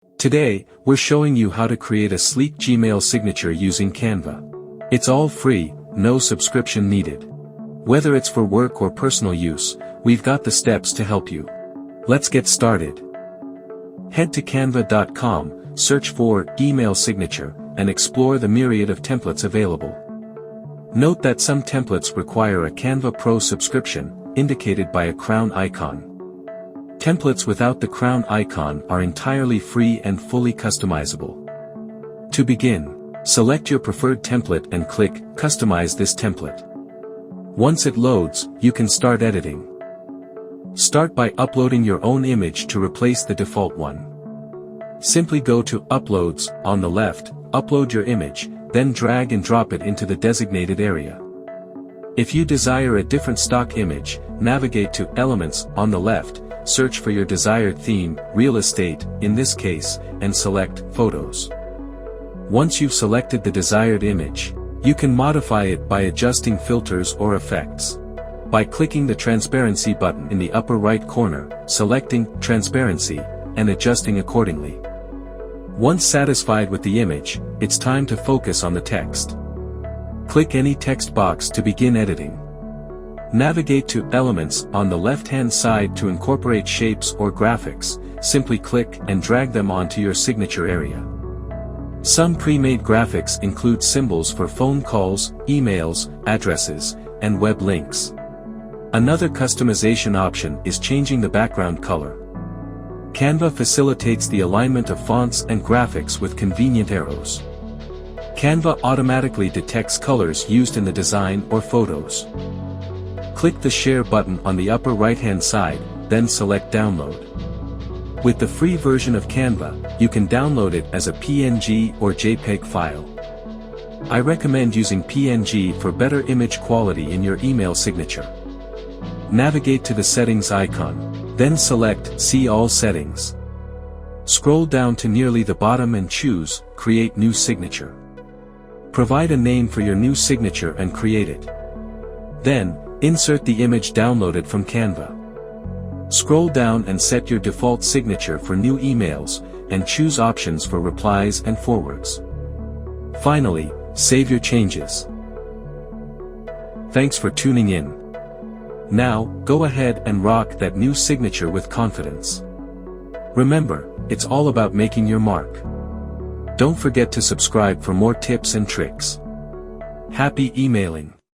Today, we're showing you how to create a sleek Gmail signature using Canva. It's all free, no subscription needed. Whether it's for work or personal use, we've got the steps to help you. Let's get started. Head to canva.com, search for email signature, and explore the myriad of templates available. Note that some templates require a Canva Pro subscription, indicated by a crown icon. Templates without the crown icon are entirely free and fully customizable. To begin, select your preferred template and click Customize this template. Once it loads, you can start editing. Start by uploading your own image to replace the default one. Simply go to Uploads, on the left, upload your image, then drag and drop it into the designated area. If you desire a different stock image, navigate to Elements, on the left, search for your desired theme, real estate, in this case, and select Photos. Once you've selected the desired image, you can modify it by adjusting filters or effects. By clicking the Transparency button in the upper right corner, selecting Transparency, and adjusting accordingly. Once satisfied with the image, it's time to focus on the text. Click any text box to begin editing. Navigate to Elements on the left-hand side to incorporate shapes or graphics, simply click and drag them onto your signature area. Some pre-made graphics include symbols for phone calls, emails, addresses, and web links. Another customization option is changing the background color. Canva facilitates the alignment of fonts and graphics with convenient arrows. Canva automatically detects colors used in the design or photos. Click the Share button on the upper right-hand side, then select Download. With the free version of Canva, you can download it as a PNG or JPEG file. I recommend using PNG for better image quality in your email signature. Navigate to the Settings icon, then select See All Settings. Scroll down to nearly the bottom and choose Create New Signature. Provide a name for your new signature and create it. Then, insert the image downloaded from Canva. Scroll down and set your default signature for new emails, and choose options for replies and forwards. Finally, save your changes. Thanks for tuning in. Now, go ahead and rock that new signature with confidence. Remember, it's all about making your mark. Don't forget to subscribe for more tips and tricks. Happy emailing!